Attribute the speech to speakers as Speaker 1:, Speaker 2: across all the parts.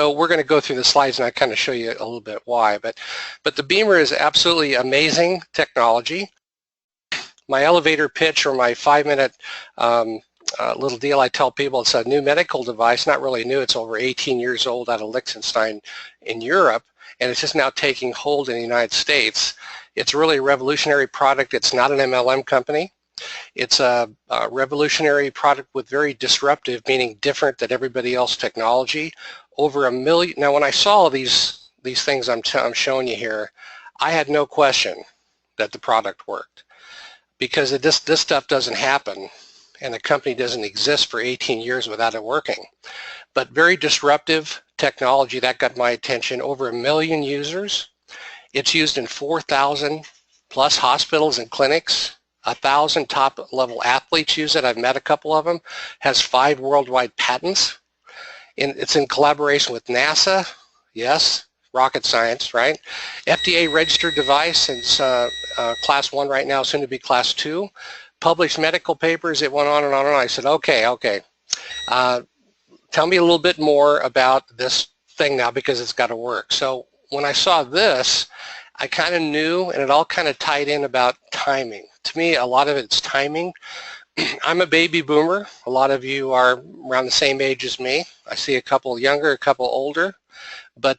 Speaker 1: So we're going to go through the slides and I kind of show you a little bit why, but the Bemer is absolutely amazing technology. My elevator pitch, or my 5-minute little deal I tell people, it's a new medical device, not really new, it's over 18 years old out of Liechtenstein in Europe, and it's just now taking hold in the United States. It's really a revolutionary product. It's not an MLM company. It's a revolutionary product with very disruptive, meaning different than everybody else technology. Over 1 million. Now, when I saw these things I'm showing you here, I had no question that the product worked, because this stuff doesn't happen, and the company doesn't exist for 18 years without it working. But very disruptive technology, that got my attention. Over 1 million users. It's used in 4,000 plus hospitals and clinics. 1,000 top-level athletes use it. I've met a couple of them. Has 5 worldwide patents. It's in collaboration with NASA. Yes, rocket science, right? FDA registered device. It's class 1 right now, soon to be class 2. Published medical papers. It went on and on and on. I said, okay. Tell me a little bit more about this thing now, because it's got to work. So when I saw this, I kind of knew, and it all kind of tied in about timing. To me, a lot of it's timing. I'm a baby boomer. A lot of you are around the same age as me. I see a couple younger, a couple older, but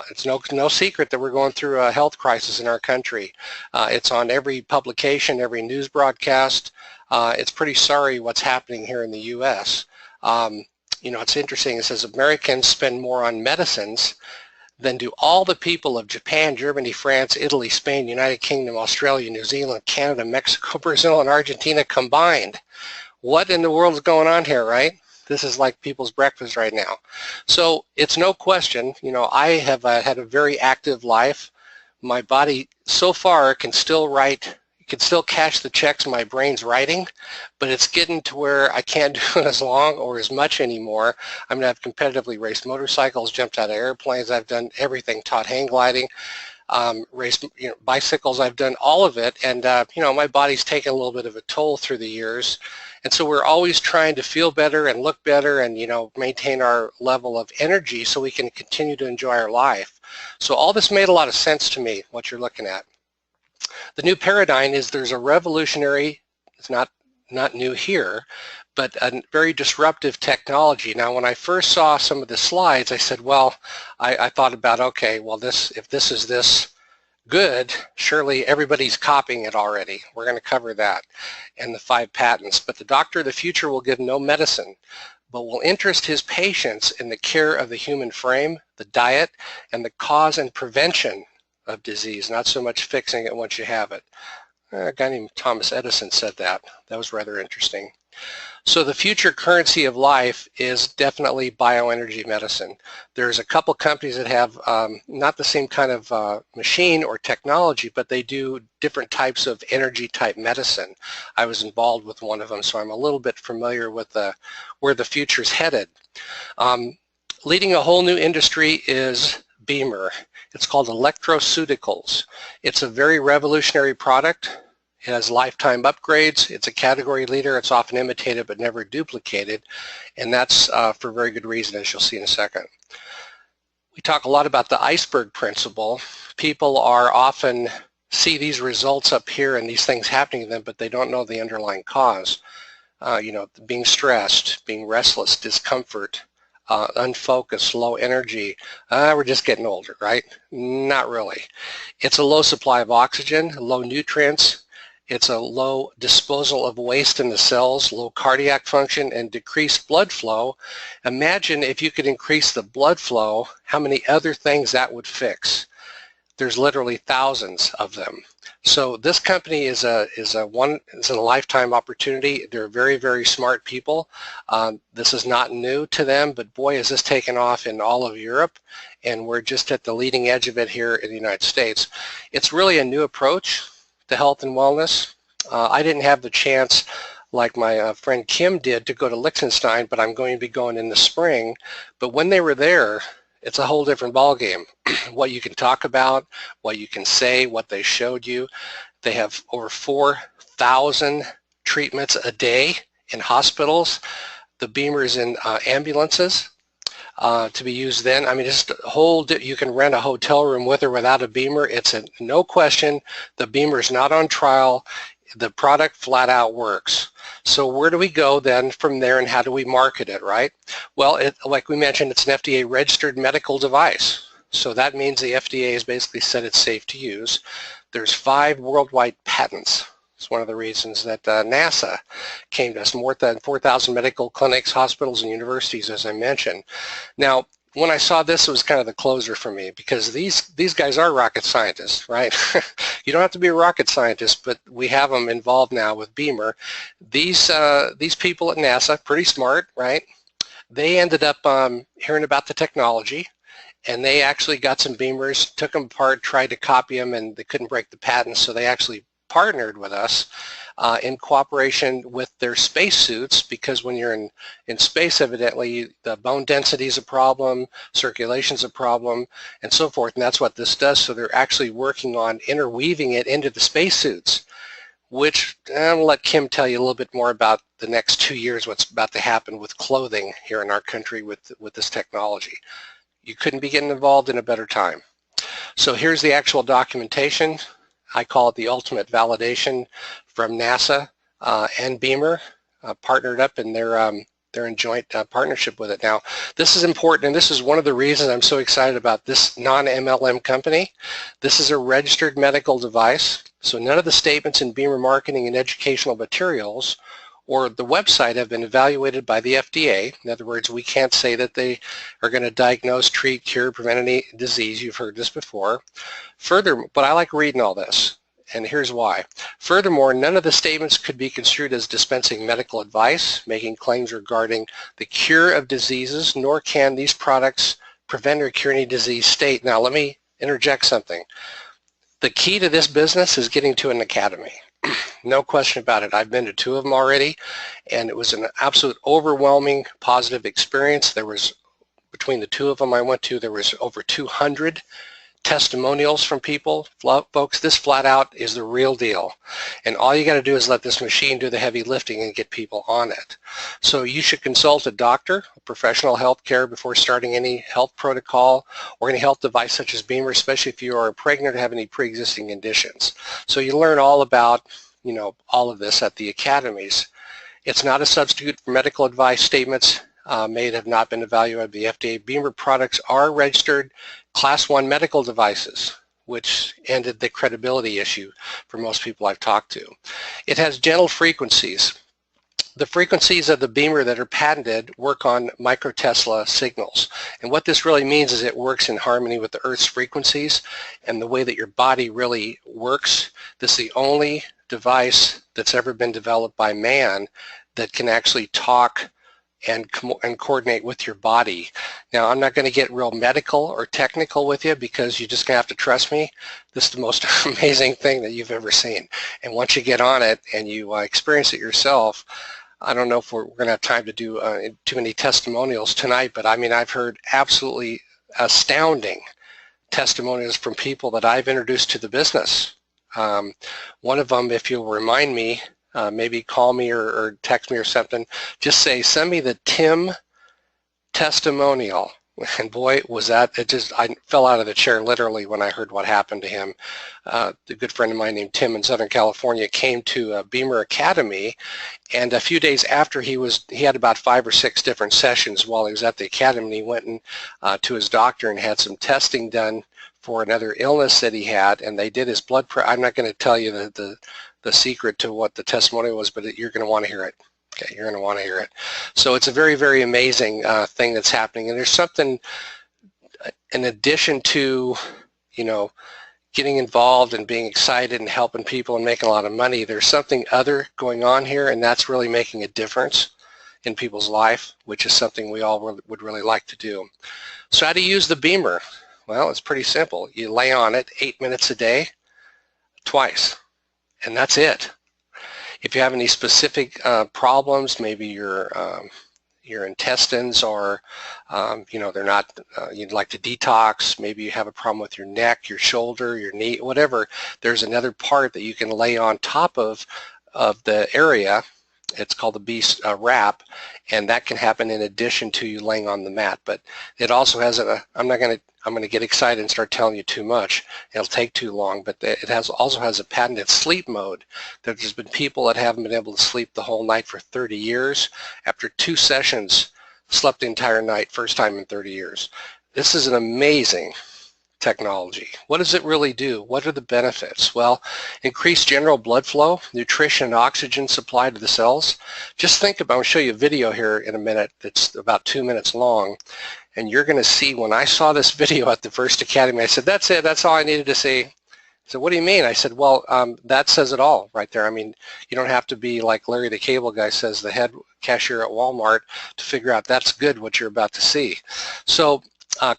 Speaker 1: it's no secret that we're going through a health crisis in our country. It's on every publication, every news broadcast. It's pretty sorry what's happening here in the U.S. You know, it's interesting. It says Americans spend more on medicines than do all the people of Japan, Germany, France, Italy, Spain, United Kingdom, Australia, New Zealand, Canada, Mexico, Brazil, and Argentina combined. What in the world is going on here, right? This is like people's breakfast right now. So it's no question, you know, I have had a very active life. My body so far can still write, can still cash the checks my brain's writing, but it's getting to where I can't do it as long or as much anymore. I mean, I've competitively raced motorcycles, jumped out of airplanes, I've done everything, taught hang gliding, raced bicycles, I've done all of it, and you know, my body's taken a little bit of a toll through the years. And so we're always trying to feel better and look better and, you know, maintain our level of energy so we can continue to enjoy our life. So all this made a lot of sense to me, what you're looking at. The new paradigm is there's a revolutionary, it's not new here, but a very disruptive technology. Now, when I first saw some of the slides, I said, well, I thought about, okay, well, if this is this good, surely everybody's copying it already. We're going to cover that and the 5 patents. But the doctor of the future will give no medicine, but will interest his patients in the care of the human frame, the diet, and the cause and prevention of disease, not so much fixing it once you have it. A guy named Thomas Edison said that. That was rather interesting. So the future currency of life is definitely bioenergy medicine. There's a couple companies that have not the same kind of machine or technology, but they do different types of energy type medicine. I was involved with one of them, so I'm a little bit familiar with where the future's headed. Leading a whole new industry is Bemer. It's called electroceuticals. It's a very revolutionary product. It has lifetime upgrades. It's a category leader. It's often imitated but never duplicated, and that's for very good reason, as you'll see in a second. We talk a lot about the iceberg principle. People are often see these results up here and these things happening to them, but they don't know the underlying cause. You know, being stressed, being restless, discomfort, unfocused, low energy. We're just getting older, right? Not really. It's a low supply of oxygen, low nutrients. It's a low disposal of waste in the cells, low cardiac function, and decreased blood flow. Imagine if you could increase the blood flow, how many other things that would fix. There's literally thousands of them. So this company is a lifetime opportunity. They're very, very smart people. This is not new to them, but boy, is this taken off in all of Europe, and we're just at the leading edge of it here in the United States. It's really a new approach to health and wellness. I didn't have the chance, like my friend Kim did, to go to Liechtenstein, but I'm going to be going in the spring. But when they were there, it's a whole different ballgame. What you can talk about, what you can say, what they showed you. They have over 4,000 treatments a day in hospitals. The Bemer's in ambulances. to be used then. I mean, just you can rent a hotel room with or without a Bemer. It's a no question. The Bemer is not on trial. The product flat out works. So where do we go then from there, and how do we market it, right? Well, like we mentioned, it's an FDA registered medical device. So that means the FDA has basically said it's safe to use. There's 5 worldwide patents. It's one of the reasons that NASA came to us. More than 4,000 medical clinics, hospitals, and universities, as I mentioned. Now, when I saw this, it was kind of the closer for me, because these guys are rocket scientists, right? You don't have to be a rocket scientist, but we have them involved now with Bemer. These people at NASA, pretty smart, right? They ended up hearing about the technology, and they actually got some Bemers, took them apart, tried to copy them, and they couldn't break the patents, so they actually partnered with us in cooperation with their spacesuits, because when you're in space, evidently the bone density is a problem, circulation is a problem, and so forth, and that's what this does. So they're actually working on interweaving it into the spacesuits, which I'll let Kim tell you a little bit more about the next 2 years, what's about to happen with clothing here in our country with this technology. You couldn't be getting involved in a better time. So here's the actual documentation. I call it the ultimate validation from NASA and Bemer partnered up, and they're in joint partnership with it. Now, this is important, and this is one of the reasons I'm so excited about this non-MLM company. This is a registered medical device, so none of the statements in Bemer marketing and educational materials or the website have been evaluated by the FDA. In other words, we can't say that they are going to diagnose, treat, cure, prevent any disease. You've heard this before. Further, but I like reading all this, and here's why. Furthermore, none of the statements could be construed as dispensing medical advice, making claims regarding the cure of diseases, nor can these products prevent or cure any disease state. Now, let me interject something. The key to this business is getting to an academy. No question about it. I've been to 2 of them already, and it was an absolute overwhelming positive experience. There was, between the 2 of them I went to, there was over 200 testimonials from people. Folks, this flat out is the real deal, and all you got to do is let this machine do the heavy lifting and get people on it. So you should consult a doctor, a professional health care, before starting any health protocol or any health device such as Bemer, especially if you are pregnant or have any pre-existing conditions. So you learn all about, you know, all of this at the academies. It's not a substitute for medical advice. Statements made have not been evaluated by the FDA. Bemer products are registered Class 1 medical devices, which ended the credibility issue for most people I've talked to. It has gentle frequencies. The frequencies of the Bemer that are patented work on microtesla signals. And what this really means is it works in harmony with the Earth's frequencies and the way that your body really works. This is the only device that's ever been developed by man that can actually talk and coordinate with your body. Now, I'm not going to get real medical or technical with you, because you're just going to have to trust me. This is the most amazing thing that you've ever seen. And once you get on it and you experience it yourself, I don't know if we're going to have time to do too many testimonials tonight, but I mean, I've heard absolutely astounding testimonials from people that I've introduced to the business. One of them, if you'll remind me, maybe call me or text me or something, just say, send me the Tim testimonial. And boy, was that, I fell out of the chair literally when I heard what happened to him. A good friend of mine named Tim in Southern California came to Bemer Academy, and a few days after he had about 5 or 6 different sessions while he was at the academy. He went to his doctor and had some testing done for another illness that he had, and they did his blood pressure. I'm not going to tell you the secret to what the testimony was, but you're going to want to hear it. Okay, you're going to want to hear it. So it's a very, very amazing thing that's happening. And there's something in addition to, you know, getting involved and being excited and helping people and making a lot of money, there's something other going on here, and that's really making a difference in people's life, which is something we all would really like to do. So how do you use the Bemer? Well, it's pretty simple. You lay on it 8 minutes a day, twice, and that's it. If you have any specific problems, maybe your intestines are, you know, they're not, you'd like to detox, maybe you have a problem with your neck, your shoulder, your knee, whatever, there's another part that you can lay on top of the area It's called the Beast wrap, and that can happen in addition to you laying on the mat. But it also has I'm going to get excited and start telling you too much. It'll take too long, but it also has a patented sleep mode. There's been people that haven't been able to sleep the whole night for 30 years. After 2 sessions, slept the entire night, first time in 30 years. This is an amazing technology. What does it really do? What are the benefits? Well, increased general blood flow, nutrition, and oxygen supply to the cells. Just think about, I'll show you a video here in a minute that's about 2 minutes long, and you're going to see when I saw this video at the First Academy, I said, that's it, that's all I needed to see. He said, what do you mean? I said, well, that says it all right there. I mean, you don't have to be like Larry the Cable Guy says, the head cashier at Walmart, to figure out that's good what you're about to see. So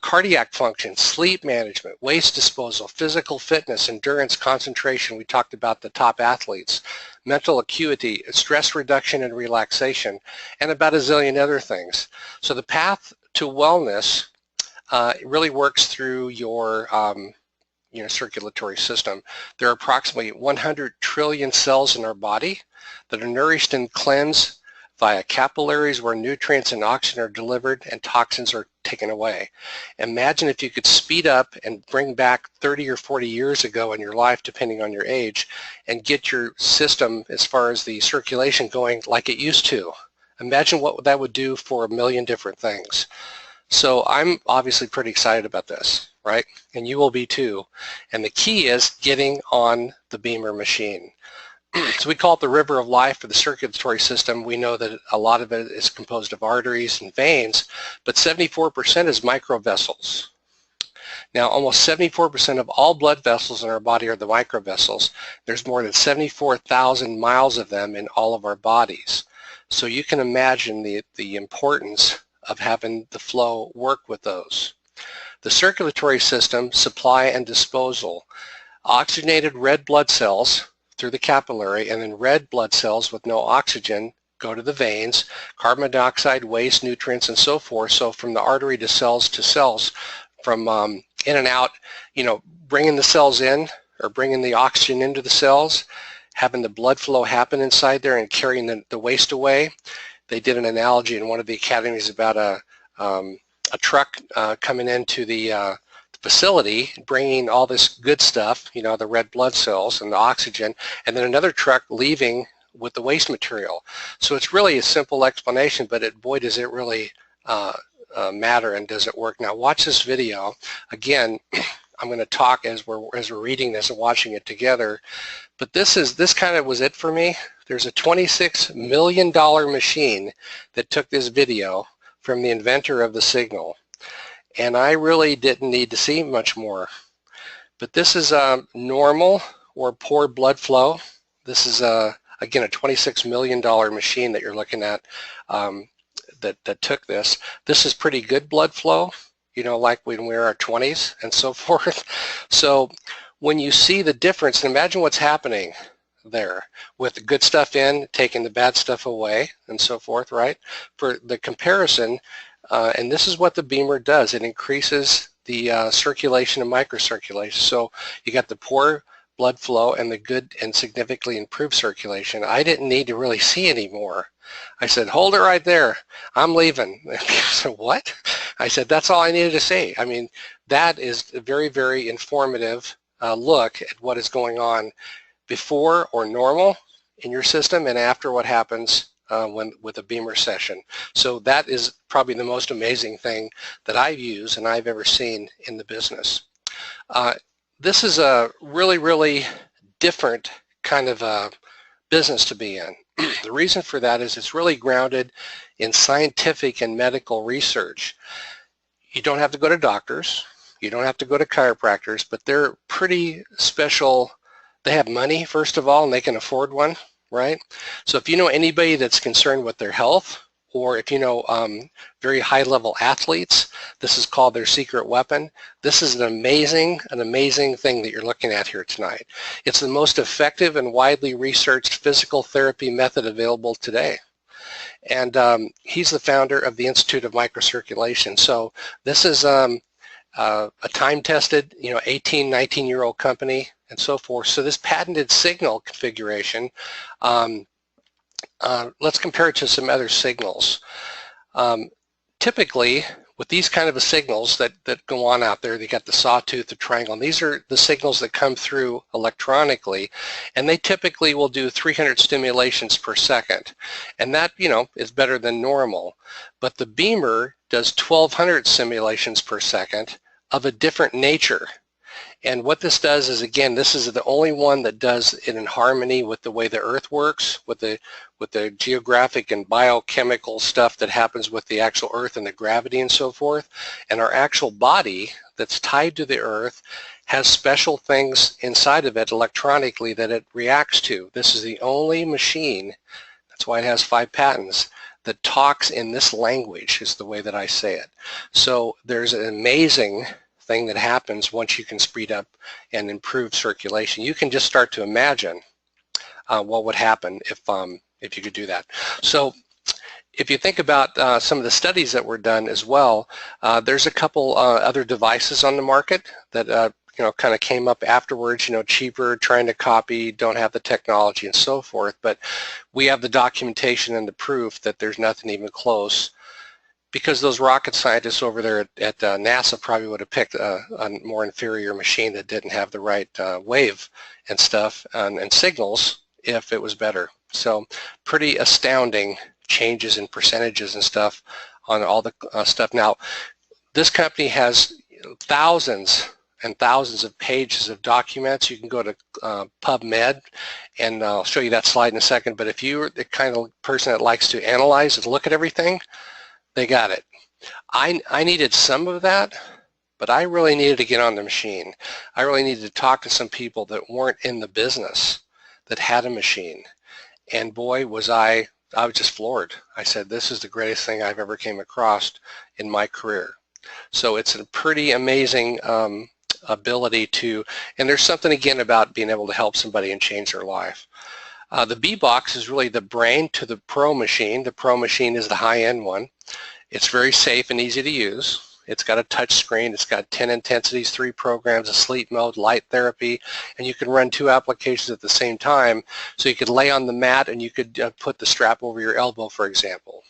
Speaker 1: cardiac function, sleep management, waste disposal, physical fitness, endurance, concentration. We talked about the top athletes, mental acuity, stress reduction and relaxation, and about a zillion other things. So the path to wellness really works through your circulatory system. There are approximately 100 trillion cells in our body that are nourished and cleansed via capillaries where nutrients and oxygen are delivered and toxins are taken away. Imagine if you could speed up and bring back 30 or 40 years ago in your life, depending on your age, and get your system as far as the circulation going like it used to. Imagine what that would do for a million different things. So I'm obviously pretty excited about this, right? And you will be too. And the key is getting on the Bemer machine. So we call it the river of life for the circulatory system. We know that a lot of it is composed of arteries and veins, but 74% is microvessels. Now, almost 74% of all blood vessels in our body are the microvessels. There's more than 74,000 miles of them in all of our bodies. So you can imagine the importance of having the flow work with those. The circulatory system, supply and disposal. Oxygenated red blood cells through the capillary, and then red blood cells with no oxygen go to the veins, carbon dioxide, waste, nutrients, and so forth. So from the artery to cells, from in and out, bringing the cells in or bringing the oxygen into the cells, having the blood flow happen inside there and carrying the waste away. They did an analogy in one of the academies about a truck coming into the facility, bringing all this good stuff, the red blood cells and the oxygen, and then another truck leaving with the waste material. So it's really a simple explanation, but boy, does it really matter and does it work. Now watch this video. Again, I'm going to talk as we're reading this and watching it together, but this kind of was it for me. There's a $26 million machine that took this video from the inventor of the signal. And I really didn't need to see much more. But this is normal or poor blood flow. This is, again, a $26 million machine that you're looking at that took this. This is pretty good blood flow, like when we're in our 20s and so forth. So when you see the difference, and imagine what's happening there with the good stuff in, taking the bad stuff away and so forth, right? For the comparison, and this is what the Bemer does. It increases the circulation and microcirculation. So you got the poor blood flow and the good and significantly improved circulation. I didn't need to really see any more. I said, hold it right there. I'm leaving. So what? I said, that's all I needed to see. I mean, that is a very, very informative look at what is going on before or normal in your system and after what happens with a Bemer session. So that is probably the most amazing thing that I've used and I've ever seen in the business. This is a really, really different kind of business to be in. The reason for that is it's really grounded in scientific and medical research. You don't have to go to doctors, you don't have to go to chiropractors, but they're pretty special. They have money, first of all, and they can afford one, right? So if you know anybody that's concerned with their health, or if you know very high-level athletes, this is called their secret weapon. This is an amazing thing that you're looking at here tonight. It's the most effective and widely researched physical therapy method available today. And he's the founder of the Institute of Microcirculation. So this is a time-tested, 18, 19-year-old company and so forth. So this patented signal configuration let's compare it to some other signals. Typically, with these kind of signals that go on out there, they got the sawtooth, the triangle, and these are the signals that come through electronically, and they typically will do 300 stimulations per second, and that, you know, is better than normal. But the Bemer does 1,200 stimulations per second of a different nature. And what this does is, again, this is the only one that does it in harmony with the way the Earth works, with the geographic and biochemical stuff that happens with the actual Earth and the gravity and so forth. And our actual body that's tied to the Earth has special things inside of it electronically that it reacts to. This is the only machine, that's why it has 5 patents, that talks in this language, is the way that I say it. So there's an amazing thing that happens once you can speed up and improve circulation. You can just start to imagine what would happen if you could do that. So if you think about some of the studies that were done as well, there's a couple other devices on the market that you know, kind of came up afterwards, you know, cheaper, trying to copy, don't have the technology and so forth, but we have the documentation and the proof that there's nothing even close, because those rocket scientists over there at NASA probably would have picked a more inferior machine that didn't have the right wave and stuff and signals if it was better. So pretty astounding changes in percentages and stuff on all the stuff. Now, this company has thousands and thousands of pages of documents. You can go to PubMed, and I'll show you that slide in a second, but if you're the kind of person that likes to analyze and look at everything, they got it. I needed some of that, but I really needed to get on the machine. I really needed to talk to some people that weren't in the business, that had a machine. And boy, was I was just floored. I said, this is the greatest thing I've ever came across in my career. So it's a pretty amazing ability to, and there's something again about being able to help somebody and change their life. The B-Box is really the brain to the Pro machine. The Pro machine is the high-end one. It's very safe and easy to use. It's got a touch screen. It's got 10 intensities, 3 programs, a sleep mode, light therapy, and you can run 2 applications at the same time. So you could lay on the mat and you could put the strap over your elbow, for example,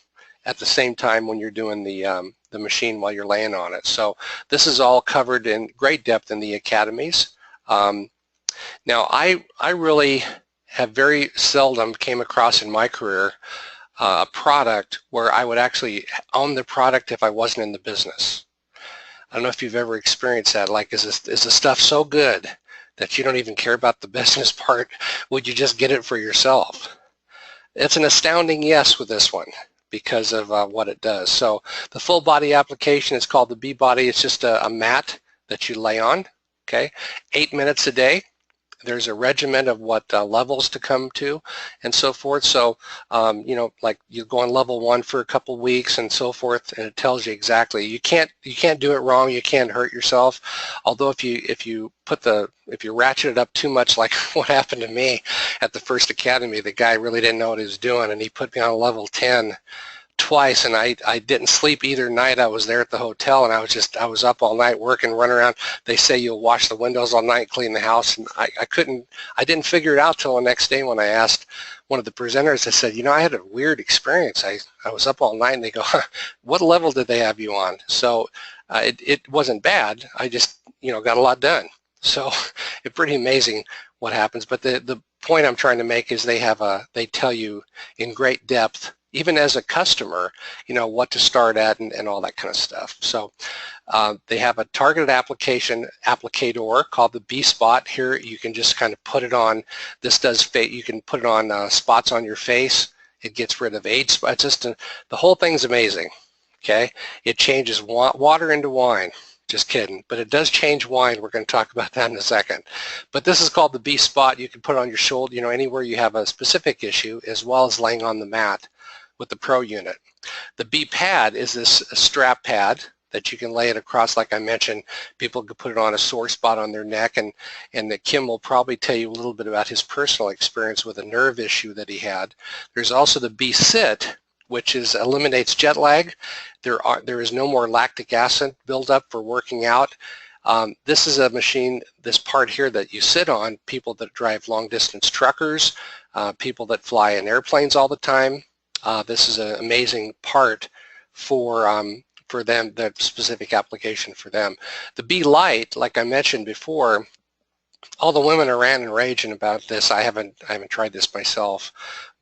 Speaker 1: at the same time when you're doing the machine while you're laying on it. So this is all covered in great depth in the academies. Now, I really have very seldom came across in my career a product where I would actually own the product if I wasn't in the business. I don't know if you've ever experienced that. Like, is the stuff so good that you don't even care about the business part? Would you just get it for yourself? It's an astounding yes with this one because of what it does. So the full body application is called the B-Body. It's just a mat that you lay on, okay? 8 minutes a day. There's a regimen of what levels to come to and so forth. So, you know, like you go on level 1 for a couple weeks and so forth, and it tells you exactly. You can't do it wrong. You can't hurt yourself. Although if you ratchet it up too much, like what happened to me at the first academy, the guy really didn't know what he was doing, and he put me on level 10 twice, and I didn't sleep either night. I was there at the hotel, and I was up all night working, running around. They say you'll wash the windows all night, clean the house, and I didn't figure it out till the next day when I asked one of the presenters. I said, you know, I had a weird experience. I was up all night, and they go, huh, what level did they have you on? So it wasn't bad. I just, you know, got a lot done. So it's pretty amazing what happens. But the point I'm trying to make is they tell you in great depth, even as a customer, you know, what to start at and all that kind of stuff. So they have a targeted applicator called the B-Spot. Here you can just kind of put it on. This does, you can put it on spots on your face. It gets rid of age spots. The whole thing's amazing, okay? It changes water into wine. Just kidding, but it does change wine. We're going to talk about that in a second. But this is called the B-Spot. You can put it on your shoulder, you know, anywhere you have a specific issue, as well as laying on the mat with the Pro unit. The B-Pad is this strap pad that you can lay it across. Like I mentioned, people could put it on a sore spot on their neck, and Kim will probably tell you a little bit about his personal experience with a nerve issue that he had. There's also the B-Sit, which eliminates jet lag. There is no more lactic acid buildup for working out. This is a machine, this part here that you sit on, people that drive long distance truckers, people that fly in airplanes all the time. This is an amazing part for them, the specific application for them. The B Light, like I mentioned before, all the women are ranting and raging about this. I haven't tried this myself,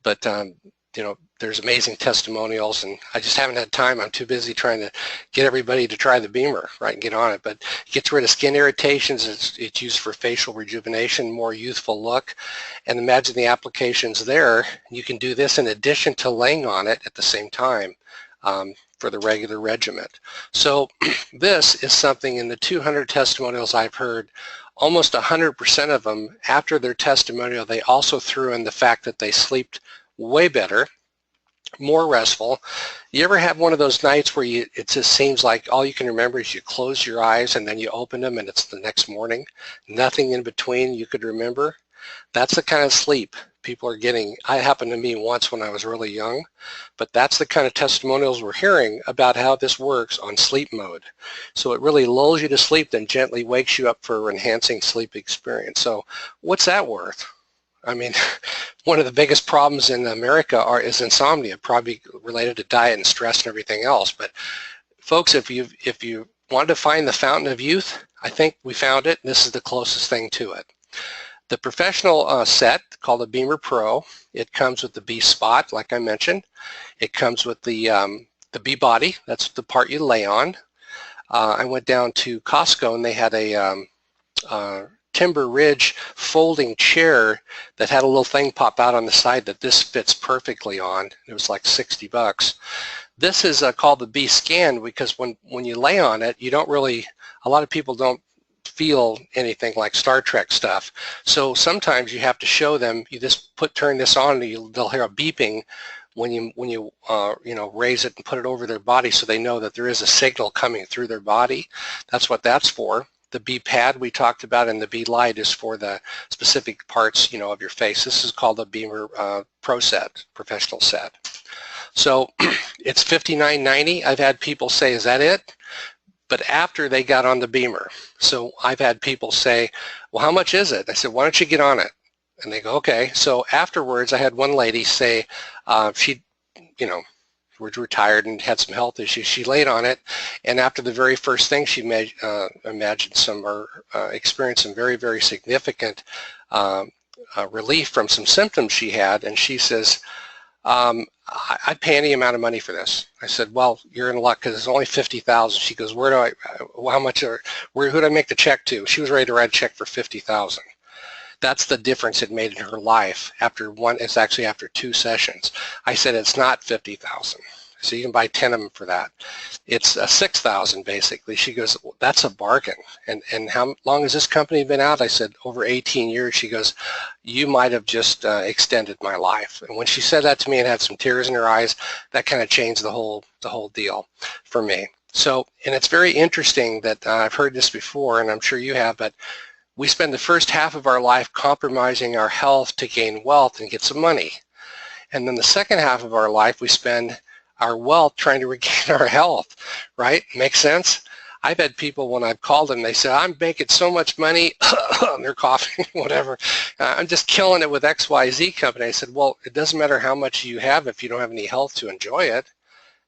Speaker 1: but you know, there's amazing testimonials, and I just haven't had time. I'm too busy trying to get everybody to try the Bemer, right, and get on it. But it gets rid of skin irritations. It's used for facial rejuvenation, more youthful look. And imagine the applications there. You can do this in addition to laying on it at the same time for the regular regimen. So this is something in the 200 testimonials I've heard, almost 100% of them, after their testimonial, they also threw in the fact that they slept way better, more restful. You ever have one of those nights where it just seems like all you can remember is you close your eyes and then you open them and it's the next morning? Nothing in between you could remember? That's the kind of sleep people are getting. It happened to me once when I was really young, but that's the kind of testimonials we're hearing about how this works on sleep mode. So it really lulls you to sleep, then gently wakes you up for an enhancing sleep experience. So what's that worth? I mean, one of the biggest problems in America is insomnia, probably related to diet and stress and everything else. But folks, if you wanted to find the fountain of youth, I think we found it. This is the closest thing to it. The professional set, called the Bemer Pro, it comes with the B spot, like I mentioned. It comes with the B body. That's the part you lay on. I went down to Costco and they had a Timber Ridge folding chair that had a little thing pop out on the side that this fits perfectly on. It was like 60 bucks. This is called the B Scan because when you lay on it, you don't really, a lot of people don't feel anything like Star Trek stuff. So sometimes you have to show them, you just turn this on and they'll hear a beeping when you you know, raise it and put it over their body so they know that there is a signal coming through their body. That's what that's for. The B pad we talked about and the B light is for the specific parts, you know, of your face. This is called the Bemer Pro set, professional set. So it's $59.90. I've had people say, is that it? But after they got on the Bemer. So I've had people say, well, how much is it? I said, why don't you get on it? And they go, okay. So afterwards, I had one lady say she, you know, was retired and had some health issues. She laid on it, and after the very first thing, she imagined some or experienced some very, very significant relief from some symptoms she had, and she says, I'd pay any amount of money for this. I said, well, you're in luck because it's only $50,000. She goes, where do I, how much, who do I make the check to? She was ready to write a check for $50,000. That's the difference it made in her life after one, it's actually after 2 sessions. I said, it's not $50,000. So you can buy 10 of them for that. It's $6,000 basically. She goes, well, that's a bargain. And how long has this company been out? I said, over 18 years. She goes, you might have just extended my life. And when she said that to me and had some tears in her eyes, that kind of changed the whole deal for me. So, and it's very interesting that I've heard this before, and I'm sure you have, but we spend the first half of our life compromising our health to gain wealth and get some money. And then the second half of our life, we spend our wealth trying to regain our health, right? Makes sense? I've had people, when I've called them, they say, I'm making so much money, and they're coughing, whatever. I'm just killing it with XYZ company. I said, well, it doesn't matter how much you have if you don't have any health to enjoy it.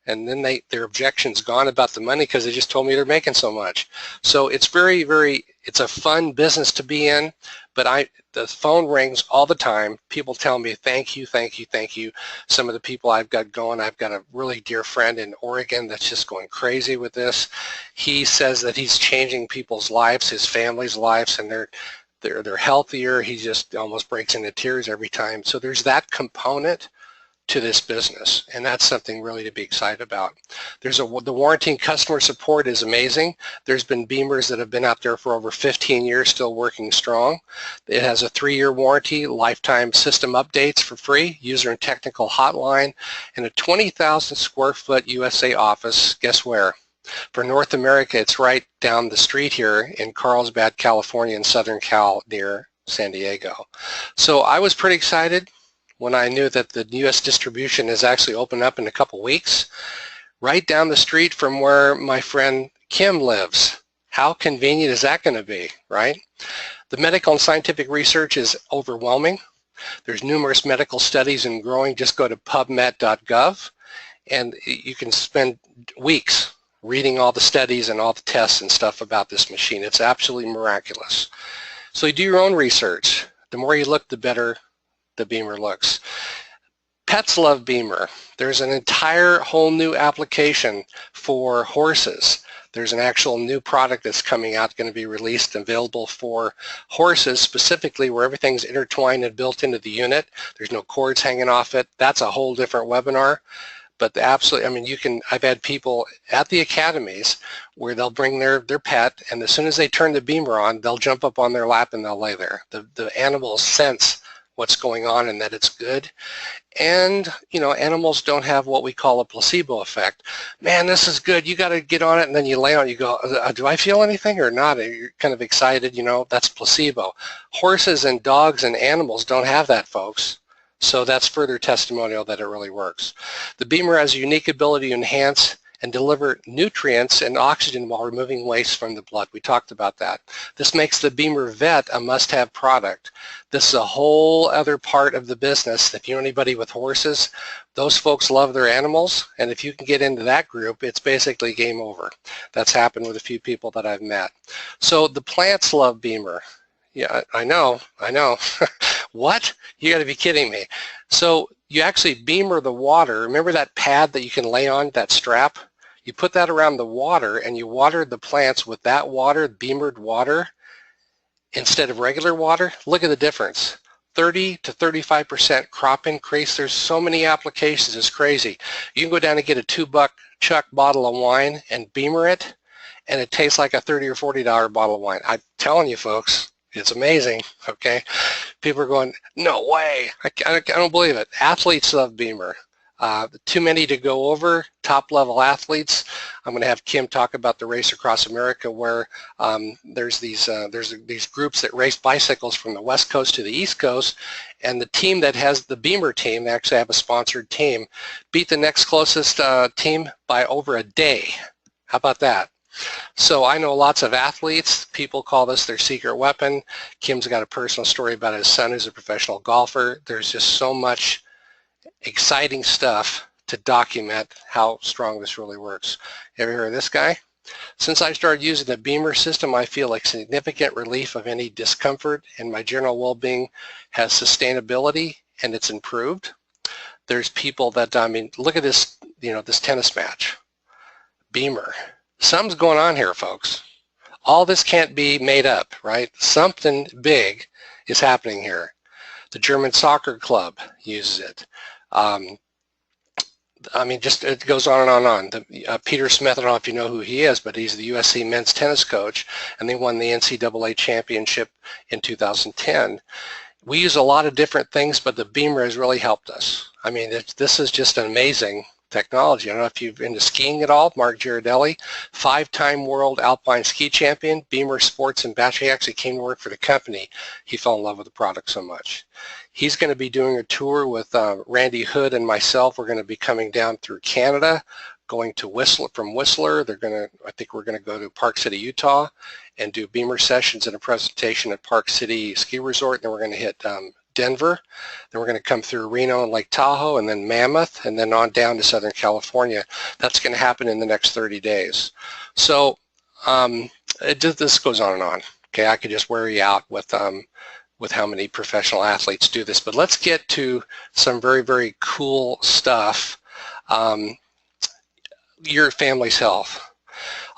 Speaker 1: And then their objection's gone about the money because they just told me they're making so much. So it's very, very, it's a fun business to be in, but the phone rings all the time. People tell me, thank you, thank you, thank you. Some of the people I've got going, I've got a really dear friend in Oregon that's just going crazy with this. He says that he's changing people's lives, his family's lives, and they're healthier. He just almost breaks into tears every time. So there's that component to this business, and that's something really to be excited about. The warranty and customer support is amazing. There's been Bemers that have been out there for over 15 years still working strong. It has a 3-year warranty, lifetime system updates for free, user and technical hotline, and a 20,000 square foot USA office. Guess where? For North America, it's right down the street here in Carlsbad, California, in Southern Cal near San Diego. So I was pretty excited when I knew that the U.S. distribution is actually open up in a couple weeks, right down the street from where my friend Kim lives. How convenient is that going to be, right? The medical and scientific research is overwhelming. There's numerous medical studies and growing. Just go to pubmed.gov and you can spend weeks reading all the studies and all the tests and stuff about this machine. It's absolutely miraculous. So you do your own research. The more you look, the better the Bemer looks. Pets love Bemer. There's an entire whole new application for horses. There's an actual new product that's coming out, going to be released, available for horses specifically, where everything's intertwined and built into the unit. There's no cords hanging off it. That's a whole different webinar. But absolutely, I mean, I've had people at the academies where they'll bring their pet, and as soon as they turn the Bemer on, they'll jump up on their lap and they'll lay there. The animals sense what's going on and that it's good. And, you know, animals don't have what we call a placebo effect. Man, this is good. You got to get on it, and then you lay on it, you go, do I feel anything or not? You're kind of excited, you know, that's placebo. Horses and dogs and animals don't have that, folks. So that's further testimonial that it really works. The Bemer has a unique ability to enhance and deliver nutrients and oxygen while removing waste from the blood. We talked about that. This makes the Bemer Vet a must-have product. This is a whole other part of the business. If you know anybody with horses, those folks love their animals, and if you can get into that group, it's basically game over. That's happened with a few people that I've met. So the plants love Bemer. Yeah, I know. What? You got to be kidding me. So you actually Bemer the water. Remember that pad that you can lay on, that strap? You put that around the water and you water the plants with that water, Bemered water, instead of regular water. Look at the difference. 30 to 35% crop increase. There's so many applications, it's crazy. You can go down and get a $2 Chuck bottle of wine and Bemer it, and it tastes like a $30 or $40 bottle of wine. I'm telling you, folks, it's amazing, okay? People are going, no way. I don't believe it. Athletes love Bemer. Too many to go over. Top-level athletes. I'm going to have Kim talk about the Race Across America, where there's these groups that race bicycles from the West Coast to the East Coast, and the team that has the Bemer team, they actually have a sponsored team, beat the next closest team by over a day. How about that? So I know lots of athletes. People call this their secret weapon. Kim's got a personal story about his son who's a professional golfer. There's just so much exciting stuff to document how strong this really works. Ever heard of this guy? Since I started using the Bemer system, I feel like significant relief of any discomfort, and my general well-being has sustainability, and it's improved. There's people that, I mean, look at this, you know, this tennis match. Bemer. Something's going on here, folks. All this can't be made up, right? Something big is happening here. The German soccer club uses it. I mean, just it goes on and on and on. Peter Smith, I don't know if you know who he is, but he's the USC men's tennis coach, and they won the NCAA championship in 2010. We use a lot of different things, but the Bemer has really helped us. I mean, this is just an amazing technology. I don't know if you've been into skiing at all. Mark Girardelli, 5-time world alpine ski champion, Bemer Sports and Battery, actually came to work for the company. He fell in love with the product so much. He's going to be doing a tour with Randy Hood and myself. We're going to be coming down through Canada, going to Whistler. From Whistler, I think we're going to go to Park City, Utah, and do Bemer sessions and a presentation at Park City Ski Resort. And then we're going to hit Denver, then we're going to come through Reno and Lake Tahoe, and then Mammoth, and then on down to Southern California. That's going to happen in the next 30 days. So this goes on and on. Okay, I could just wear you out with how many professional athletes do this, but let's get to some very, very cool stuff. Your family's health.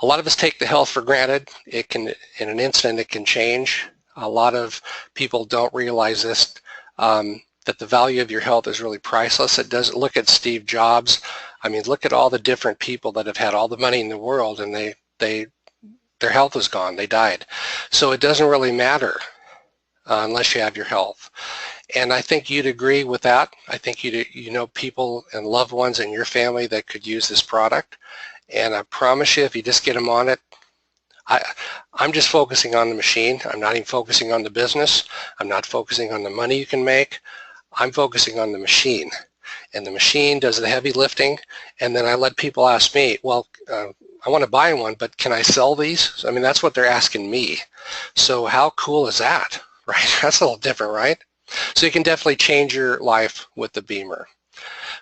Speaker 1: A lot of us take the health for granted. It can, in an instant, it can change. A lot of people don't realize this, that the value of your health is really priceless. It doesn't. Look at Steve Jobs. I mean, look at all the different people that have had all the money in the world, and their health is gone. They died. So it doesn't really matter unless you have your health. And I think you'd agree with that. I think you know people and loved ones in your family that could use this product. And I promise you, if you just get them on it, I'm just focusing on the machine. I'm not even focusing on the business. I'm not focusing on the money you can make. I'm focusing on the machine. And the machine does the heavy lifting. And then I let people ask me, well, I want to buy one, but can I sell these? I mean, that's what they're asking me. So how cool is that, right? That's a little different, right? So you can definitely change your life with the Bemer.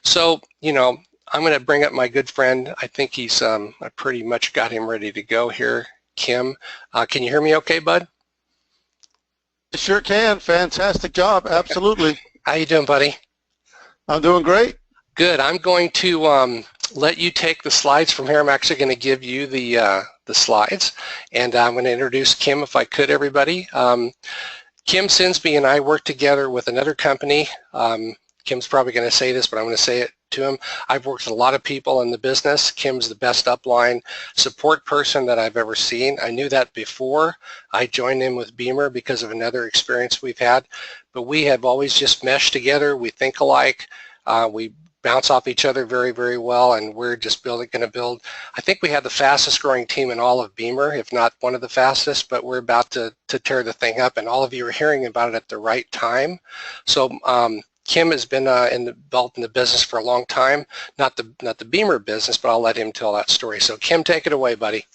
Speaker 1: So, I'm going to bring up my good friend. I think I pretty much got him ready to go here. Kim, can you hear me okay, bud?
Speaker 2: Sure can. Fantastic job. Absolutely.
Speaker 1: How you doing, buddy?
Speaker 2: I'm doing great.
Speaker 1: Good. I'm going to let you take the slides from here. I'm actually going to give you the slides, and I'm going to introduce Kim if I could, everybody. Kim Sinsby and I work together with another company. Kim's probably going to say this, but I'm going to say it to him. I've worked with a lot of people in the business. Kim's the best upline support person that I've ever seen. I knew that before I joined in with Bemer because of another experience we've had, but we have always just meshed together. We think alike. We bounce off each other very, very well, and we're just going to build. I think we have the fastest growing team in all of Bemer, if not one of the fastest, but we're about to tear the thing up, and all of you are hearing about it at the right time. So Kim has been involved in the business for a long time, not the Bemer business, but I'll let him tell that story. So Kim, take it away, buddy.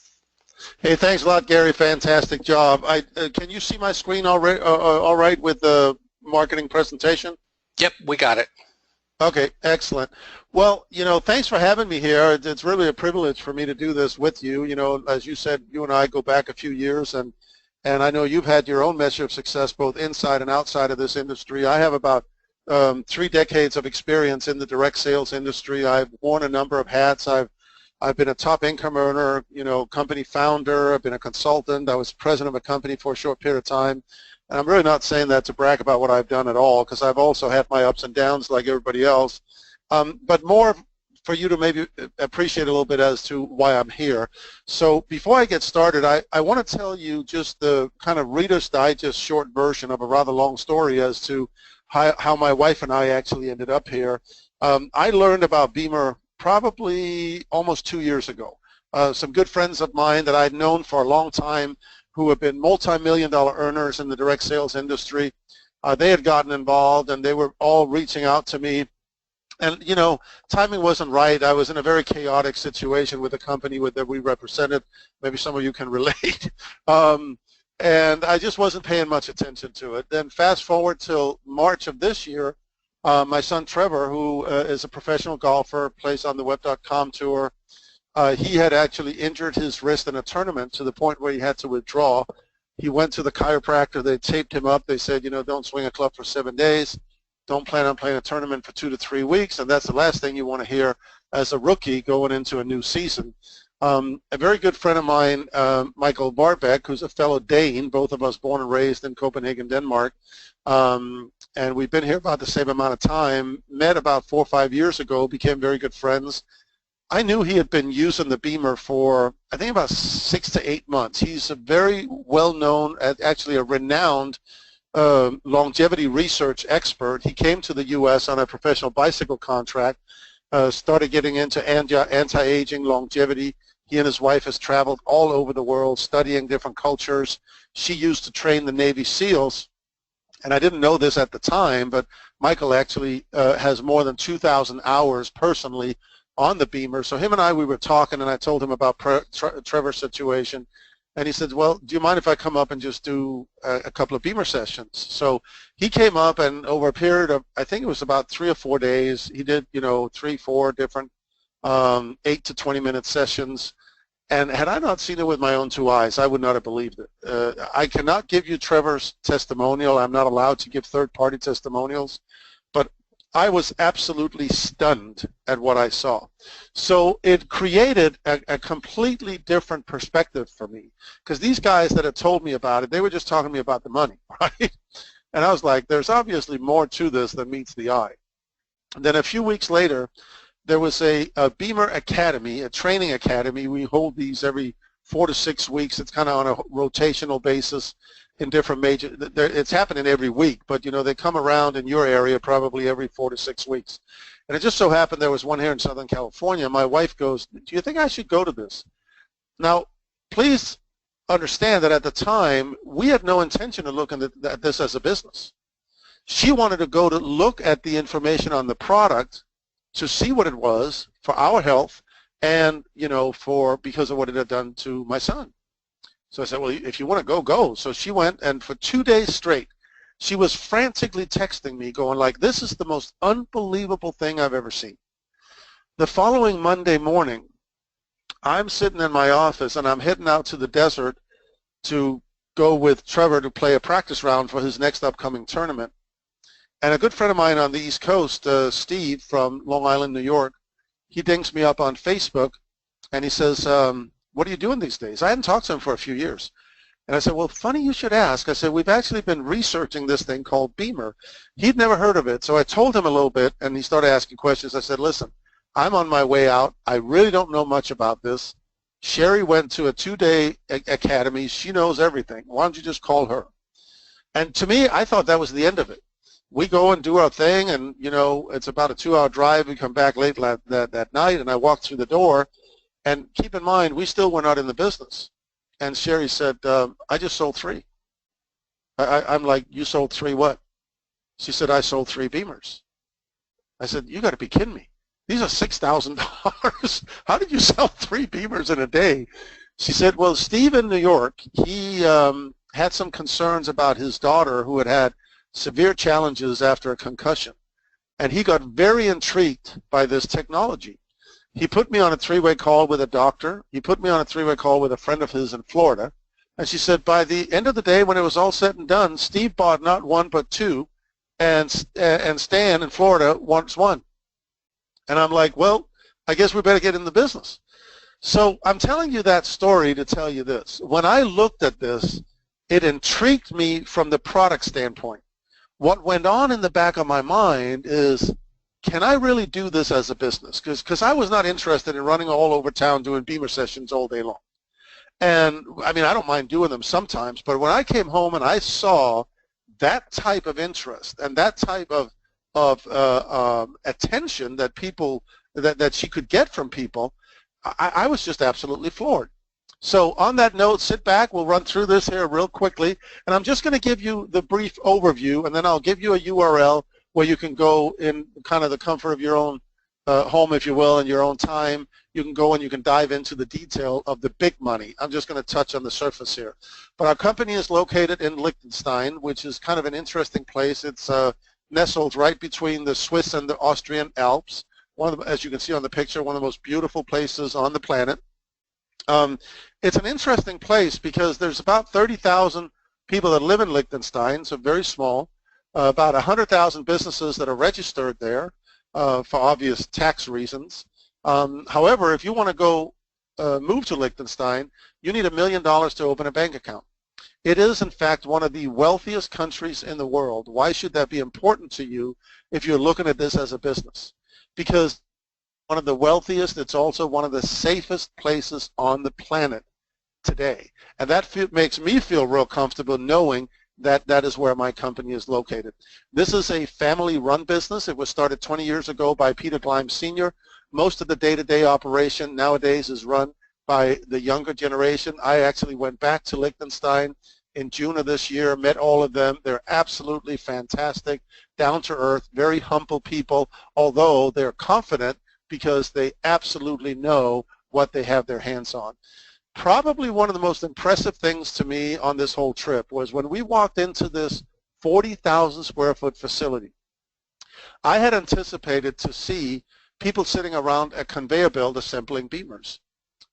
Speaker 2: Hey, thanks a lot, Gary. Fantastic job. Can you see my screen all right with the marketing presentation?
Speaker 1: Yep, we got it.
Speaker 2: Okay, excellent. Well, thanks for having me here. It's really a privilege for me to do this with you. As you said, you and I go back a few years, and I know you've had your own measure of success both inside and outside of this industry. I have about 3 decades of experience in the direct sales industry. I've worn a number of hats. I've been a top income earner, company founder. I've been a consultant. I was president of a company for a short period of time. And I'm really not saying that to brag about what I've done at all, because I've also had my ups and downs like everybody else. But more for you to maybe appreciate a little bit as to why I'm here. So before I get started, I want to tell you just the kind of Reader's Digest short version of a rather long story as to how my wife and I actually ended up here. I learned about Bemer probably almost 2 years ago. Some good friends of mine that I'd known for a long time who have been multi-million-dollar earners in the direct sales industry, they had gotten involved, and they were all reaching out to me. And, timing wasn't right. I was in a very chaotic situation with the company that we represented. Maybe some of you can relate. And I just wasn't paying much attention to it. Then fast forward till March of this year, my son Trevor, who is a professional golfer, plays on the Web.com tour, he had actually injured his wrist in a tournament to the point where he had to withdraw. He went to the chiropractor. They taped him up. They said, don't swing a club for 7 days. Don't plan on playing a tournament for 2 to 3 weeks, and that's the last thing you want to hear as a rookie going into a new season. A very good friend of mine, Michael Barbeck, who's a fellow Dane, both of us born and raised in Copenhagen, Denmark, and we've been here about the same amount of time, met about 4 or 5 years ago, became very good friends. I knew he had been using the Bemer for, I think, about 6 to 8 months. He's a very well-known, actually a renowned longevity research expert. He came to the U.S. on a professional bicycle contract, started getting into anti-aging, longevity. He and his wife has traveled all over the world studying different cultures. She used to train the Navy SEALs, and I didn't know this at the time, but Michael actually has more than 2,000 hours personally on the Bemer. So him and we were talking, and I told him about Trevor's situation, and he said, well, do you mind if I come up and just do a couple of Bemer sessions? So he came up, and over a period of, I think it was about 3 or 4 days, he did, 3, 4 different 8 to 20-minute sessions. And had I not seen it with my own 2 eyes, I would not have believed it. I cannot give you Trevor's testimonial. I'm not allowed to give third-party testimonials. But I was absolutely stunned at what I saw. So it created a completely different perspective for me, because these guys that had told me about it, they were just talking to me about the money, right? And I was like, there's obviously more to this than meets the eye. And then a few weeks later, there was a Bemer Academy, a training academy. We hold these every 4 to 6 weeks. It's kind of on a rotational basis in different major, it's happening every week, but they come around in your area probably every 4 to 6 weeks. And it just so happened there was one here in Southern California. My wife goes, do you think I should go to this? Now, please understand that at the time, we had no intention of looking at this as a business. She wanted to go to look at the information on the product to see what it was for our health and, because of what it had done to my son. So I said, well, if you want to go, go. So she went, and for 2 days straight, She was frantically texting me going like, this is the most unbelievable thing I've ever seen. The following Monday morning, I'm sitting in my office and I'm heading out to the desert to go with Trevor to play a practice round for his next upcoming tournament. And a good friend of mine on the East Coast, Steve from Long Island, New York, he dings me up on Facebook and he says, what are you doing these days? I hadn't talked to him for a few years. And I said, well, funny you should ask. I said, we've actually been researching this thing called Bemer. He'd never heard of it, so I told him a little bit, and he started asking questions. I said, listen, I'm on my way out. I really don't know much about this. Sherry went to a 2-day academy. She knows everything. Why don't you just call her? And to me, I thought that was the end of it. We go and do our thing, and, you know, it's about a 2-hour drive. We come back late that night, and I walk through the door. And keep in mind, we still were not in the business. And Sherry said, I just sold 3. I'm like, you sold 3 what? She said, I sold 3 Bemers. I said, you got to be kidding me. These are $6,000. How did you sell 3 Bemers in a day? She said, well, Steve in New York, he had some concerns about his daughter who had severe challenges after a concussion. And he got very intrigued by this technology. He put me on a 3-way call with a doctor. He put me on a 3-way call with a friend of his in Florida. And she said, by the end of the day, when it was all said and done, Steve bought not 1 but 2, and Stan in Florida wants 1. And I'm like, well, I guess we better get in the business. So I'm telling you that story to tell you this. When I looked at this, it intrigued me from the product standpoint. What went on in the back of my mind is, can I really do this as a business? Because I was not interested in running all over town doing Bemer sessions all day long. And, I mean, I don't mind doing them sometimes, but when I came home and I saw that type of interest and that type of attention that people, that she could get from people, I was just absolutely floored. So on that note, sit back. We'll run through this here real quickly. And I'm just going to give you the brief overview, and then I'll give you a URL where you can go in kind of the comfort of your own home, if you will, in your own time. You can go and you can dive into the detail of the big money. I'm just going to touch on the surface here. But our company is located in Liechtenstein, which is kind of an interesting place. It's nestled right between the Swiss and the Austrian Alps. One of the, as you can see on the picture, one of the most beautiful places on the planet. It's an interesting place because there's about 30,000 people that live in Liechtenstein, so very small. About 100,000 businesses that are registered there for obvious tax reasons. However, if you want to go move to Liechtenstein, you need $1 million to open a bank account. It is, in fact, one of the wealthiest countries in the world. Why should that be important to you if you're looking at this as a business? Because one of the wealthiest, it's also one of the safest places on the planet today. And that makes me feel real comfortable knowing that that is where my company is located. This is a family-run business. It was started 20 years ago by Peter Gleim Sr. Most of the day-to-day operation nowadays is run by the younger generation. I actually went back to Liechtenstein in June of this year, met all of them. They're absolutely fantastic, down-to-earth, very humble people, although they're confident because they absolutely know what they have their hands on. Probably one of the most impressive things to me on this whole trip was when we walked into this 40,000 square foot facility. I had anticipated to see people sitting around a conveyor belt assembling Bemers.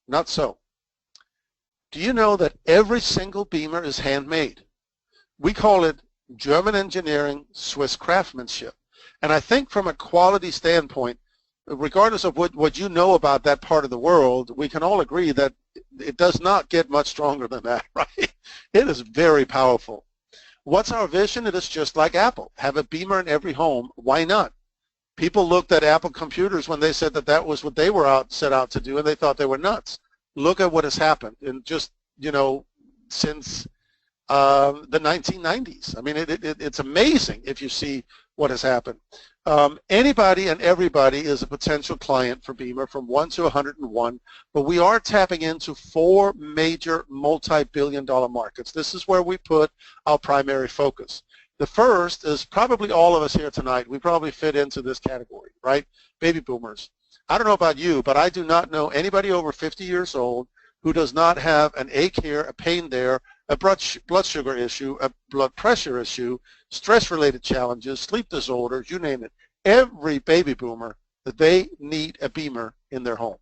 Speaker 2: Not so. Do you know that every single Bemer is handmade? We call it German engineering, Swiss craftsmanship. And I think from a quality standpoint, regardless of what you know about that part of the world, we can all agree that it does not get much stronger than that, right? It is very powerful. What's our vision? It is just like Apple. Have a Bemer in every home. Why not? People looked at Apple computers when they said that that was what they were set out to do, and they thought they were nuts. Look at what has happened in just, you know, since the 1990s. I mean, it's amazing if you see what has happened. Anybody and everybody is a potential client for Bemer from 1 to 101, but we are tapping into 4 major multi-billion-dollar markets. This is where we put our primary focus. The first is probably all of us here tonight. We probably fit into this category, right? Baby boomers. I don't know about you, but I do not know anybody over 50 years old who does not have an ache here, a pain there, a blood sugar issue, a blood pressure issue, stress-related challenges, sleep disorders, you name it. Every baby boomer, they need a Bemer in their home.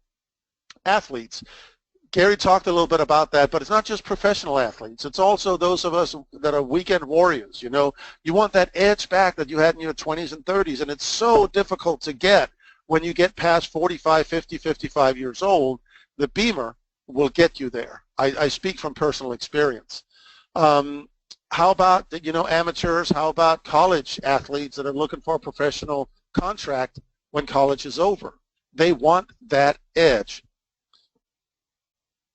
Speaker 2: Athletes. Gary talked a little bit about that, but it's not just professional athletes. It's also those of us that are weekend warriors. You know, you want that edge back that you had in your 20s and 30s, and it's so difficult to get when you get past 45, 50, 55 years old. The Bemer will get you there. I speak from personal experience. How about, you know, amateurs? How about college athletes that are looking for a professional contract when college is over? They want that edge.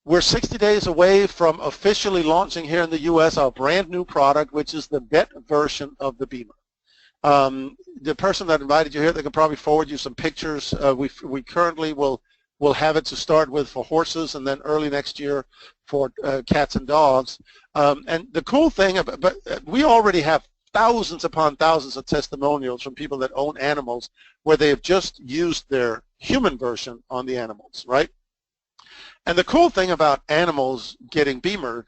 Speaker 2: We're 60 days away from officially launching here in the U.S. our brand new product, which is the vet version of the Bemer. The person that invited you here, they can probably forward you some pictures. We currently will have it to start with for horses, and then early next year for cats and dogs. And the cool thing, but we already have thousands upon thousands of testimonials from people that own animals where they have just used their human version on the animals, right? And the cool thing about animals getting Bemer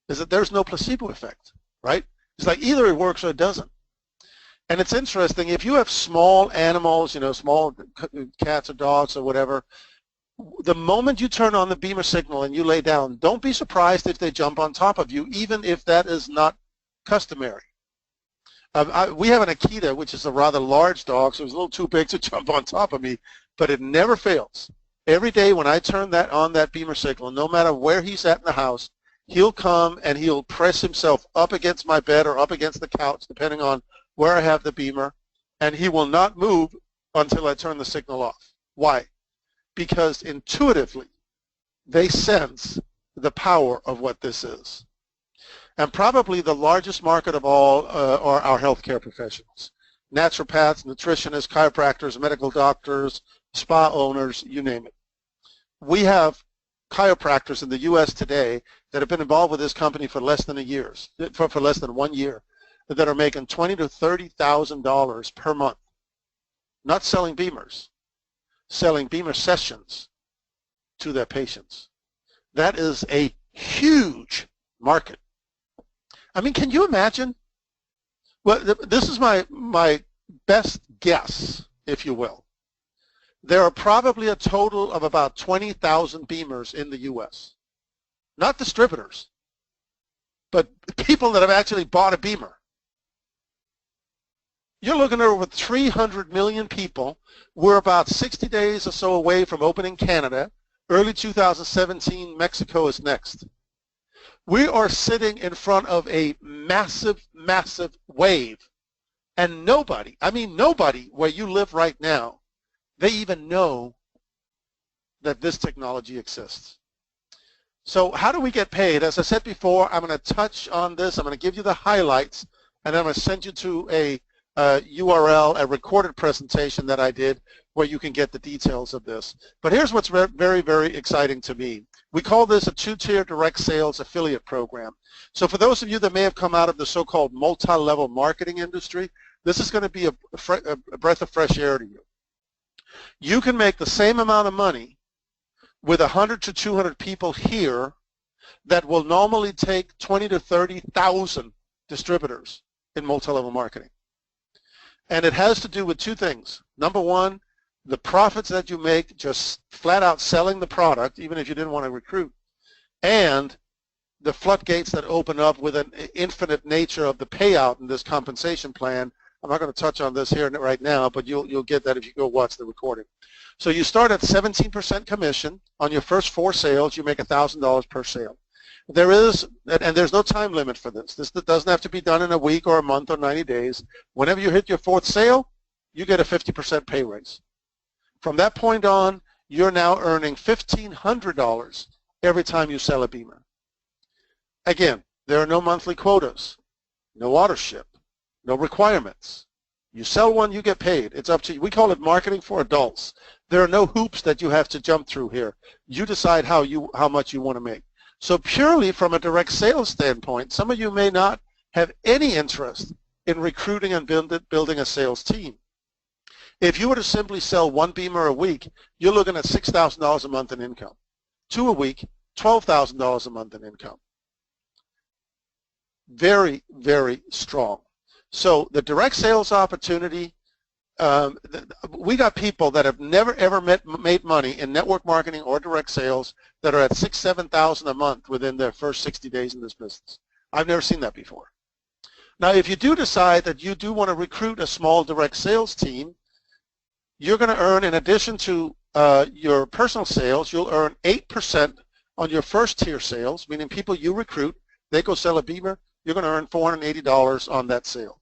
Speaker 2: is that there's no placebo effect, right? It's like either it works or it doesn't. And it's interesting, if you have small animals, you know, small cats or dogs or whatever, the moment you turn on the Bemer signal and you lay down, don't be surprised if they jump on top of you, even if that is not customary. We have an Akita, which is a rather large dog, so it's a little too big to jump on top of me, but it never fails. Every day when I turn that on, that Bemer signal, no matter where he's at in the house, he'll come and he'll press himself up against my bed or up against the couch, depending on where I have the Bemer, and he will not move until I turn the signal off. Why? Because intuitively, they sense the power of what this is. And probably the largest market of all are our healthcare professionals. Naturopaths, nutritionists, chiropractors, medical doctors, spa owners, you name it. We have chiropractors in the U.S. today that have been involved with this company for less than for less than 1 year, that are making $20,000 to $30,000 per month, not selling Bemers, selling Bemer sessions to their patients. That is a huge market. I mean, can you imagine? Well, this is my best guess, if you will. There are probably a total of about 20,000 Bemers in the U.S. Not distributors, but people that have actually bought a Bemer. You're looking at over 300 million people. We're about 60 days or so away from opening Canada. Early 2017, Mexico is next. We are sitting in front of a massive, massive wave. And nobody, I mean nobody where you live right now, they even know that this technology exists. So how do we get paid? As I said before, I'm going to touch on this. I'm going to give you the highlights, and I'm going to send you to a URL, a recorded presentation that I did where you can get the details of this. But here's what's very, very exciting to me. We call this a two-tier direct sales affiliate program. So for those of you that may have come out of the so-called multi-level marketing industry, this is going to be a breath of fresh air to you. You can make the same amount of money with 100 to 200 people here that will normally take 20 to 30,000 distributors in multi-level marketing. And it has to do with two things. Number one, the profits that you make just flat out selling the product, even if you didn't want to recruit, and the floodgates that open up with an infinite nature of the payout in this compensation plan. I'm not going to touch on this here right now, but you'll get that if you go watch the recording. So you start at 17% commission. On your first 4 sales, you make $1,000 per sale. There is, and there's no time limit for this. This doesn't have to be done in a week or a month or 90 days. Whenever you hit your 4th sale, you get a 50% pay raise. From that point on, you're now earning $1,500 every time you sell a Bemer. Again, there are no monthly quotas, no auto-ship, no requirements. You sell one, you get paid. It's up to you. We call it marketing for adults. There are no hoops that you have to jump through here. You decide how much you want to make. So purely from a direct sales standpoint, some of you may not have any interest in recruiting and building a sales team. If you were to simply sell 1 Bemer a week, you're looking at $6,000 a month in income. 2 a week, $12,000 a month in income. very, very strong. So the direct sales opportunity, we got people that have never ever made money in network marketing or direct sales that are at $6,000, $7,000 a month within their first 60 days in this business. I've never seen that before. Now, if you do decide that you do want to recruit a small direct sales team, you're going to earn, in addition to your personal sales, you'll earn 8% on your first tier sales, meaning people you recruit, they go sell a Bemer, you're going to earn $480 on that sale.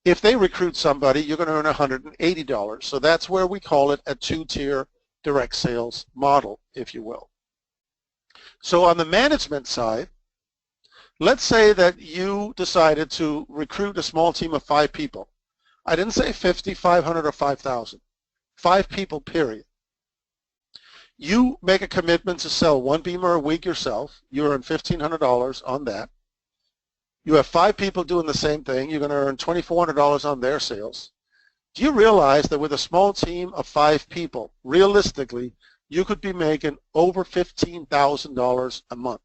Speaker 2: If they recruit somebody, you're going to earn $180. So that's where we call it a two-tier direct sales model, if you will. So on the management side, let's say that you decided to recruit a small team of 5 people. I didn't say 50, 500, or 5,000. 5 people, period. You make a commitment to sell 1 Bemer a week yourself. You earn $1,500 on that. You have 5 people doing the same thing. You're going to earn $2,400 on their sales. Do you realize that with a small team of 5 people, realistically, you could be making over $15,000 a month?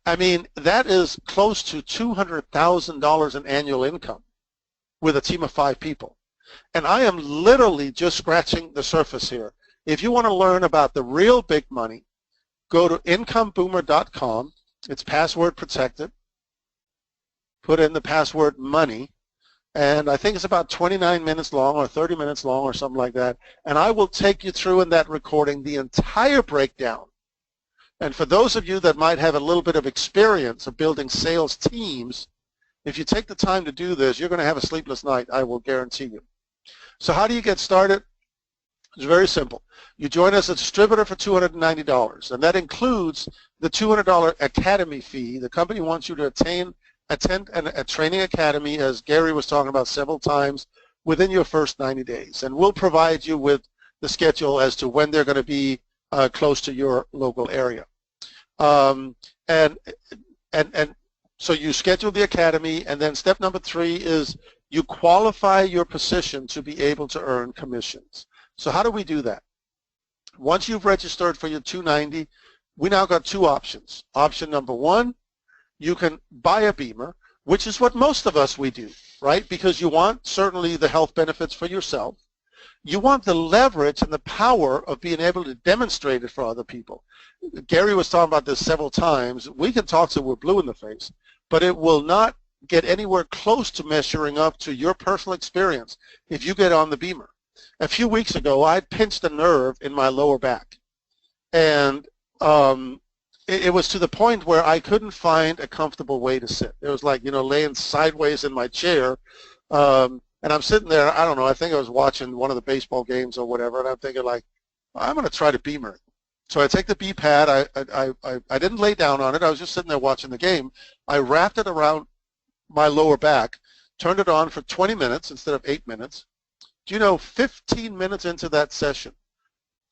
Speaker 2: I mean, that is close to $200,000 in annual income with a team of 5 people. And I am literally just scratching the surface here. If you want to learn about the real big money, go to incomeboomer.com. It's password protected. Put in the password money. And I think it's about 29 minutes long or 30 minutes long or something like that. And I will take you through in that recording the entire breakdown. And for those of you that might have a little bit of experience of building sales teams, if you take the time to do this, you're going to have a sleepless night, I will guarantee you. So how do you get started? It's very simple. You join as a distributor for $290, and that includes the $200 academy fee. The company wants you to attend a training academy, as Gary was talking about several times, within your first 90 days. And we'll provide you with the schedule as to when they're going to be close to your local area. And so you schedule the academy, and then step number 3 is you qualify your position to be able to earn commissions. So how do we do that? Once you've registered for your 290, we now got 2 options. Option number 1, you can buy a Bemer, which is what most of us we do, right? Because you want certainly the health benefits for yourself. You want the leverage and the power of being able to demonstrate it for other people. Gary was talking about this several times. We can talk till we're blue in the face, but it will not get anywhere close to measuring up to your personal experience if you get on the Bemer. A few weeks ago, I pinched a nerve in my lower back, and it was to the point where I couldn't find a comfortable way to sit. It was like, you know, laying sideways in my chair, and I'm sitting there, I don't know, I think I was watching one of the baseball games or whatever, and I'm thinking like, I'm going to try to Bemer. So I take the B pad, I didn't lay down on it, I was just sitting there watching the game. I wrapped it around my lower back, turned it on for 20 minutes instead of 8 minutes. Do you know, 15 minutes into that session,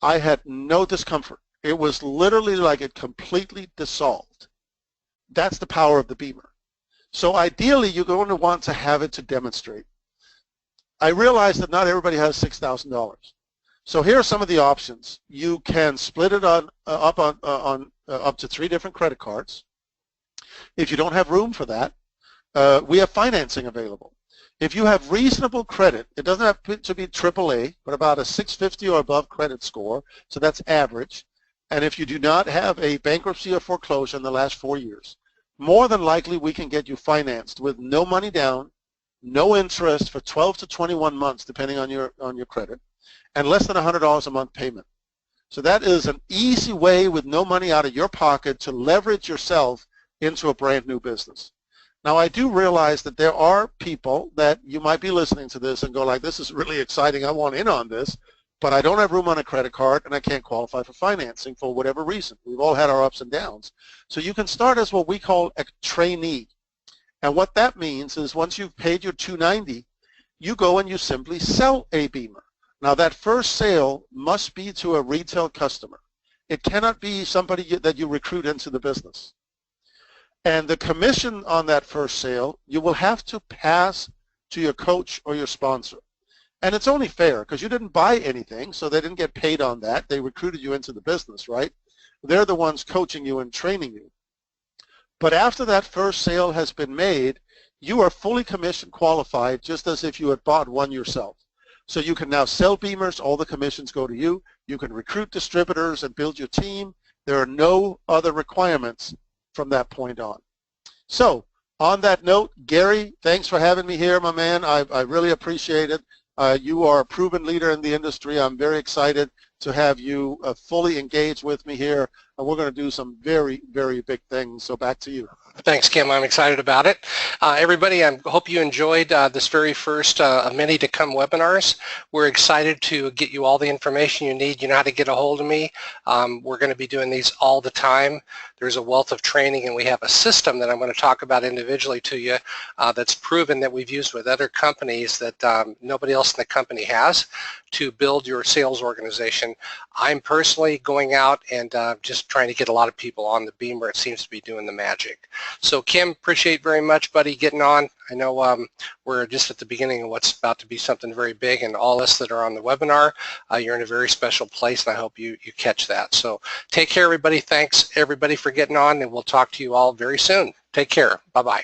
Speaker 2: I had no discomfort. It was literally like it completely dissolved. That's the power of the Bemer. So ideally, you're going to want to have it to demonstrate. I realize that not everybody has $6,000. So here are some of the options. You can split it up to 3 different credit cards. If you don't have room for that, we have financing available. If you have reasonable credit, it doesn't have to be AAA, but about a 650 or above credit score, so that's average. And if you do not have a bankruptcy or foreclosure in the last 4 years, more than likely we can get you financed with no money down, no interest for 12 to 21 months, depending on your credit, and less than $100 a month payment. So that is an easy way with no money out of your pocket to leverage yourself into a brand new business. Now, I do realize that there are people that you might be listening to this and go like, this is really exciting, I want in on this, but I don't have room on a credit card and I can't qualify for financing for whatever reason. We've all had our ups and downs. So you can start as what we call a trainee. And what that means is once you've paid your $290, you go and you simply sell a Bemer. Now, that first sale must be to a retail customer. It cannot be somebody that you recruit into the business. And the commission on that first sale, you will have to pass to your coach or your sponsor. And it's only fair because you didn't buy anything, so they didn't get paid on that. They recruited you into the business, right? They're the ones coaching you and training you. But after that first sale has been made, you are fully commission qualified, just as if you had bought one yourself. So you can now sell Bemers, all the commissions go to you. You can recruit distributors and build your team. There are no other requirements from that point on. So on that note, Gary, thanks for having me here, my man. I really appreciate it. You are a proven leader in the industry. I'm very excited to have you fully engaged with me here, and we're going to do some very, very big things. So back to you.
Speaker 1: Thanks, Kim. I'm excited about it. Everybody, I hope you enjoyed this very first of many to come webinars. We're excited to get you all the information you need. You know how to get a hold of me. We're going to be doing these all the time. There's a wealth of training, and we have a system that I'm going to talk about individually to you that's proven that we've used with other companies that nobody else in the company has to build your sales organization. I'm personally going out and just trying to get a lot of people on the Bemer. It seems to be doing the magic. So Kim, appreciate very much, buddy, getting on. I know we're just at the beginning of what's about to be something very big, and all of us that are on the webinar, you're in a very special place, and I hope you catch that. So take care, everybody. Thanks, everybody, for getting on, and we'll talk to you all very soon. Take care. Bye-bye.